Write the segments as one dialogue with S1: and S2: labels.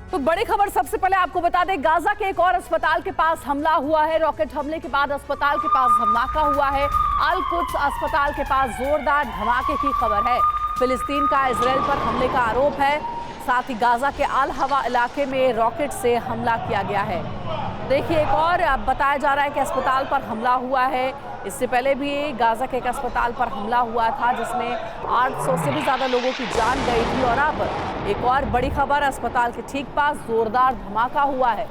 S1: तो बड़ी खबर सबसे पहले आपको बता दें, गाजा के एक और अस्पताल के पास हमला हुआ है। रॉकेट हमले के बाद अस्पताल के पास धमाका हुआ है। अल कुद्स अस्पताल के पास जोरदार धमाके की खबर है। फिलिस्तीन का इजराइल पर हमले का आरोप है। साथ ही गाजा के अल हवा इलाके में रॉकेट से हमला किया गया है। देखिए, एक और बताया जा रहा है कि अस्पताल पर हमला हुआ है। इससे पहले भी गाजा के एक अस्पताल पर हमला हुआ था जिसमें 800 से भी ज़्यादा लोगों की जान गई थी। और अब एक और बड़ी खबर, अस्पताल के ठीक पास जोरदार धमाका हुआ है।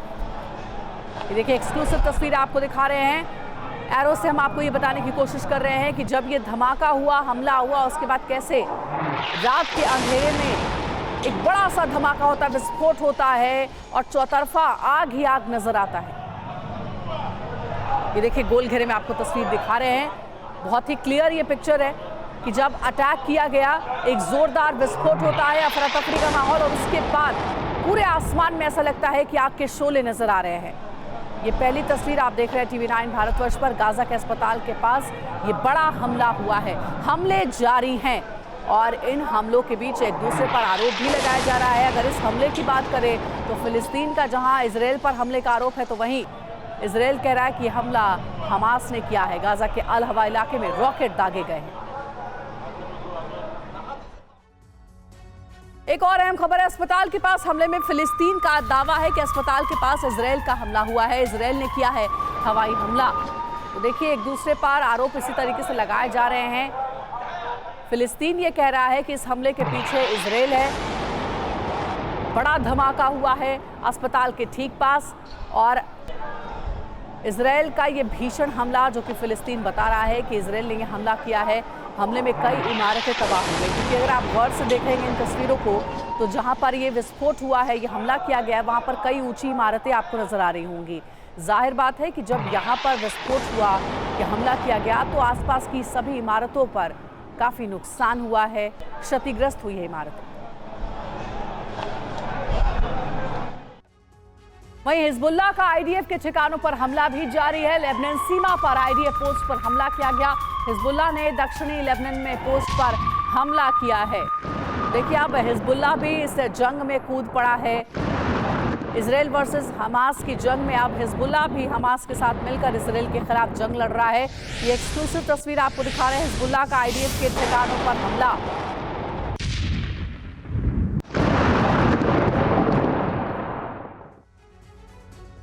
S1: ये देखिए, एक्सक्लूसिव तस्वीर आपको दिखा रहे हैं। एरो से हम आपको ये बताने की कोशिश कर रहे हैं कि जब ये धमाका हुआ, हमला हुआ, उसके बाद कैसे रात के अंधेरे में एक बड़ा सा धमाका होता है, विस्फोट होता है और चौतरफा आग ही आग नजर आता है। ये देखिए, गोल घेरे में आपको तस्वीर दिखा रहे हैं। बहुत ही क्लियर ये पिक्चर है कि जब अटैक किया गया, एक जोरदार विस्फोट होता है, अफरा तफरी का माहौल, और उसके बाद पूरे आसमान में ऐसा लगता है कि आग के शोले नजर आ रहे हैं। ये पहली तस्वीर आप देख रहे हैं TV 9 भारतवर्ष पर। गाजा के अस्पताल के पास ये बड़ा हमला हुआ है। हमले जारी हैं और इन हमलों के बीच एक दूसरे पर आरोप भी लगाया जा रहा है। अगर इस हमले की बात करें तो फिलिस्तीन का जहां इजराइल पर हमले का आरोप है, तो वहीं इजराइल कह रहा है कि हमला हमास ने किया है। गाजा के अल हवा इलाके में रॉकेट दागे गए हैं। एक और अहम खबर है, अस्पताल के पास हमले में फिलिस्तीन का दावा है कि अस्पताल के पास इजराइल का हमला हुआ है। इजराइल ने किया है हवाई हमला। तो देखिए, एक दूसरे पर आरोप इसी तरीके से लगाए जा रहे हैं। फिलिस्तीन ये कह रहा है कि इस हमले के पीछे इजराइल है। बड़ा धमाका हुआ है अस्पताल के ठीक पास, और इजराइल का ये भीषण हमला, जो कि फिलिस्तीन बता रहा है कि इजराइल ने ये हमला किया है। हमले में कई इमारतें तबाह हो गई, क्योंकि अगर आप गौर से देखेंगे इन तस्वीरों को, तो जहां पर ये विस्फोट हुआ है, ये हमला किया गया है, वहां पर कई ऊंची इमारतें आपको नजर आ रही होंगी। जाहिर बात है कि जब यहाँ पर विस्फोट हुआ, या हमला किया गया, तो आसपास की सभी इमारतों पर काफी नुकसान हुआ है, क्षतिग्रस्त हुई है इमारतें। वहीं हिजबुल्लाह का IDF के ठिकानों पर हमला भी जारी है। लेबनान सीमा पर IDF पोस्ट पर हमला किया गया। हिजबुल्लाह ने दक्षिणी लेबनान में पोस्ट पर हमला किया है। देखिए, अब हिजबुल्लाह भी इस जंग में कूद पड़ा है। इजराइल वर्सेस हमास की जंग में अब हिजबुल्लाह भी हमास के साथ मिलकर इजराइल के खिलाफ जंग लड़ रहा है। ये एक्सक्लूसिव तस्वीर आपको दिखा रहे हैं, हिजबुल्लाह का IDF के ठिकानों पर हमला।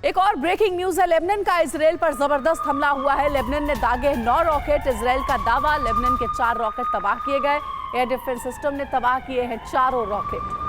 S1: एक और ब्रेकिंग न्यूज है, लेबनान का इजराइल पर जबरदस्त हमला हुआ है। लेबनान ने दागे 9 रॉकेट। इजराइल का दावा, लेबनान के 4 रॉकेट तबाह किए गए। एयर डिफेंस सिस्टम ने तबाह किए हैं चारों रॉकेट।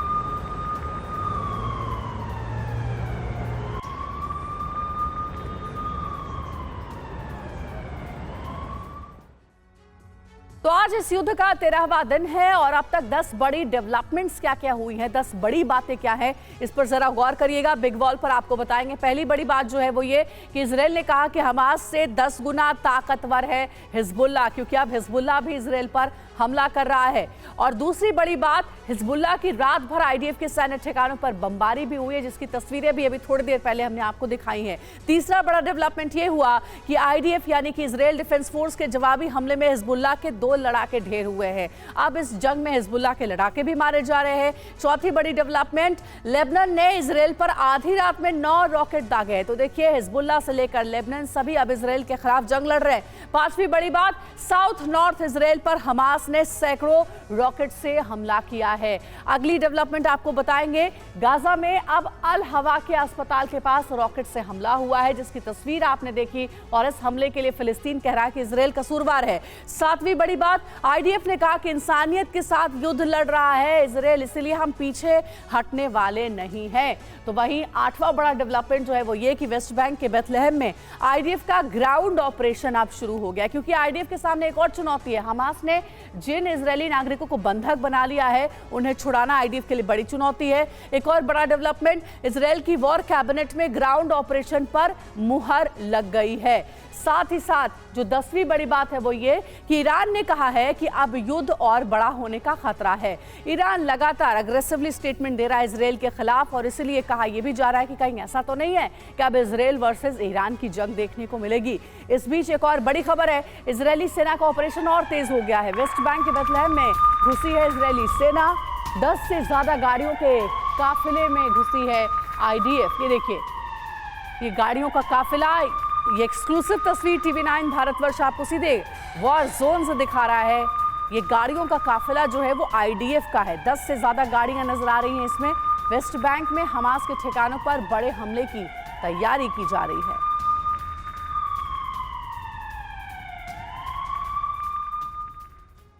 S1: तो आज इस युद्ध का 13वां दिन है और अब तक 10 बड़ी डेवलपमेंट्स क्या क्या हुई हैं, 10 बड़ी बातें क्या हैं, इस पर जरा गौर करिएगा। बिग वॉल पर आपको बताएंगे। पहली बड़ी बात जो है वो ये कि इजराइल ने कहा कि हमास से 10 गुना ताकतवर है हिजबुल्लाह, क्योंकि अब हिजबुल्लाह भी इजराइल पर हमला कर रहा है। और दूसरी बड़ी बात, हिजबुल्लाह की रात भर IDF के सैन्य ठिकानों पर बमबारी भी हुई है, जिसकी तस्वीरें भी अभी थोड़ी देर पहले हमने आपको दिखाई हैं। तीसरा बड़ा डेवलपमेंट ये हुआ कि IDF यानी कि इजराइल डिफेंस फोर्स के जवाबी हमले में हिजबुल्लाह के 2 लड़ाके ढेर हुए हैं। अब इस जंग में हिजबुल्लाह के लड़ाके भी मारे जा रहे हैं। चौथी बड़ी डेवलपमेंट, लेबनान ने इजराइल पर आधी रात में 9 रॉकेट दागे हैं। तो देखिए, हिजबुल्लाह से लेकर लेबनान सभी अब इजराइल के खिलाफ जंग लड़ रहे हैं। पांचवी बड़ी बात, साउथ नॉर्थ इजराइल पर हमास ने सैकड़ों रॉकेट से हमला किया है। अगली डेवलपमेंट आपको बताएंगे, गाजा में अब अल हवा के अस्पताल के पास रॉकेट से हमला हुआ है, जिसकी तस्वीर आपने देखी, और इस हमले के लिए फिलिस्तीन कह रहा है कि इजराइल कसूरवार है। सातवीं बड़ी बात, IDF ने कहा कि इंसानियत के साथ युद्ध लड़ रहा है इजराइल, इसलिए हम पीछे हटने वाले नहीं हैं। तो वहीं 8वां बड़ा डेवलपमेंट जो है वो ये कि वेस्ट बैंक के बेथलेहम में IDF का ग्राउंड ऑपरेशन अब शुरू हो गया, क्योंकि IDF के सामने एक और चुनौती है। हमास ने जिन इजरायली नागरिकों को बंधक बना लिया है, उन्हें छुड़ाना IDF के लिए बड़ी चुनौती है। एक और बड़ा डेवलपमेंट, इजराइल की वॉर कैबिनेट में ग्राउंड ऑपरेशन पर मुहर लग गई है। साथ ही साथ जो 10वीं बड़ी बात है वो ये कि ईरान ने कहा है कि अब युद्ध और बड़ा होने का खतरा है। ईरान लगातार अग्रेसिवली स्टेटमेंट दे रहा है इजराइल के खिलाफ, और इसीलिए कहा यह भी जा रहा है कि कहीं ऐसा तो नहीं है कि अब इजराइल वर्सेस ईरान की जंग देखने को मिलेगी। इस बीच एक और बड़ी खबर है, इजरायली सेना का ऑपरेशन और तेज हो गया है। वेस्ट बैंक के बेथलेहम में घुसी है इजरायली सेना। 10 से ज्यादा गाड़ियों के काफिले में घुसी है आईडीएफ। ये देखिए, ये गाड़ियों का काफिला, ये एक्सक्लूसिव तस्वीर टीवी9 भारतवर्ष आपको सीधे वॉर जोन से दिखा रहा है। ये गाड़ियों का काफिला जो है वो आईडीएफ का है। 10 से ज्यादा गाड़ियां नजर आ रही हैं इसमें। वेस्ट बैंक में हमास के ठिकानों पर बड़े हमले की तैयारी की जा रही है।